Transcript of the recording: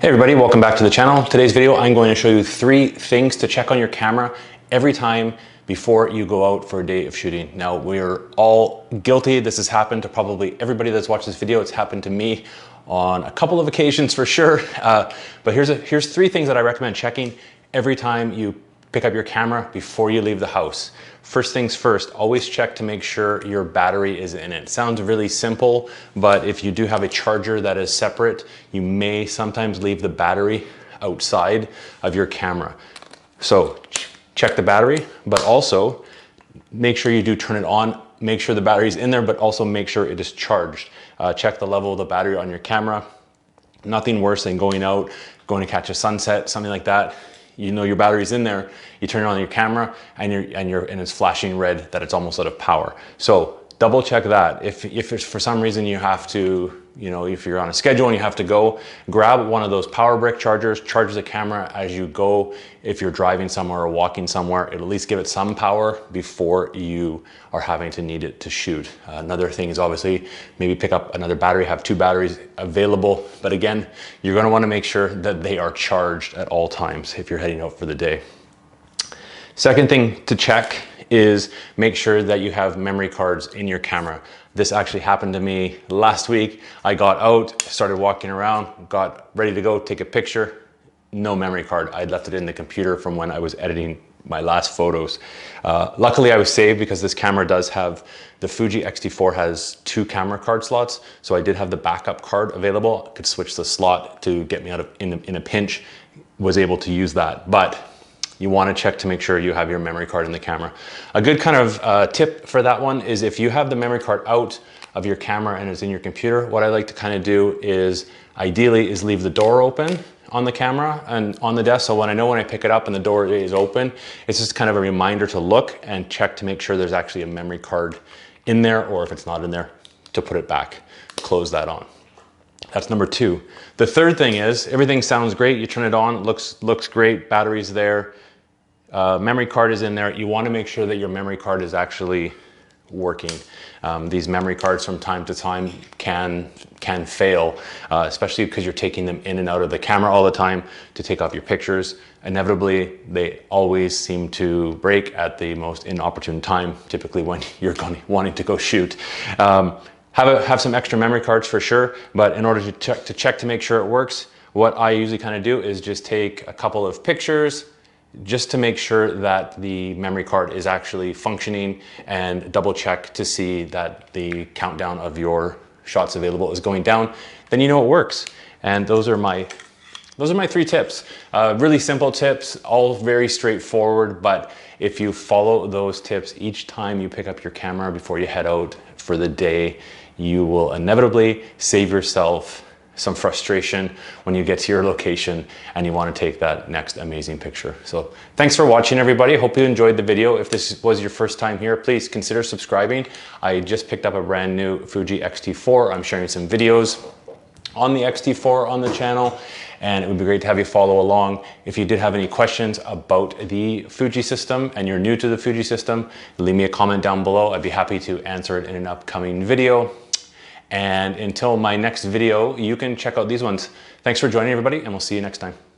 Hey everybody, welcome back to the channel. Today's video, I'm going to show you 3 things to check on your camera every time before you go out for a day of shooting. Now, we're all guilty. This has happened to probably everybody that's watched this video. It's happened to me on a couple of occasions for sure. But here's 3 things that I recommend checking every time you pick up your camera before you leave the house. First things first, always check to make sure your battery is in it. Sounds really simple, but if you do have a charger that is separate, you may sometimes leave the battery outside of your camera. So check the battery, but also make sure you do turn it on. Make sure the battery's in there, but also make sure it is charged. Check the level of the battery on your camera. Nothing worse than going out, going to catch a sunset, something like that. You know your battery's in there, you turn it on your camera and it's flashing red that it's almost out of power. So double check that. If it's for some reason you have to, if you're on a schedule and you have to go, grab one of those power brick chargers, charge the camera as you go. If you're driving somewhere or walking somewhere, it'll at least give it some power before you are having to need it to shoot. Another thing is obviously maybe pick up another battery, have 2 batteries available. But again, you're gonna wanna make sure that they are charged at all times if you're heading out for the day. Second thing to check is make sure that you have memory cards in your camera. This actually happened to me last week. I got out, started walking around, got ready to go take a picture. No memory card. I'd left it in the computer from when I was editing my last photos. Luckily I was saved because this camera does have, the Fuji X-T4 has 2 camera card slots. So I did have the backup card available. I could switch the slot to get me out of in a pinch, was able to use that. But you want to check to make sure you have your memory card in the camera. A good kind of tip for that one is if you have the memory card out of your camera and it's in your computer, what I like to kind of do is ideally is leave the door open on the camera and on the desk. So when I pick it up and the door is open, it's just kind of a reminder to look and check to make sure there's actually a memory card in there, or if it's not in there, to put it back, close that on. That's number 2. The third thing is everything sounds great. You turn it on, looks great, battery's there. Memory card is in there. You want to make sure that your memory card is actually working. These memory cards from time to time can fail, especially because you're taking them in and out of the camera all the time to take off your pictures. Inevitably, they always seem to break at the most inopportune time, typically when you're wanting to go shoot. Have some extra memory cards for sure, but in order to check to make sure it works, what I usually kind of do is just take a couple of pictures just to make sure that the memory card is actually functioning, and double check to see that the countdown of your shots available is going down. Then you know it works. And those are my 3 tips. Really simple tips, all very straightforward, but if you follow those tips each time you pick up your camera before you head out for the day, you will inevitably save yourself some frustration when you get to your location and you want to take that next amazing picture. So thanks for watching, everybody. Hope you enjoyed the video. If this was your first time here, please consider subscribing. I just picked up a brand new Fuji X-T4. I'm sharing some videos on the X-T4 on the channel, and it would be great to have you follow along. If you did have any questions about the Fuji system and you're new to the Fuji system, leave me a comment down below. I'd be happy to answer it in an upcoming video. And until my next video, you can check out these ones. Thanks for joining, everybody, and we'll see you next time.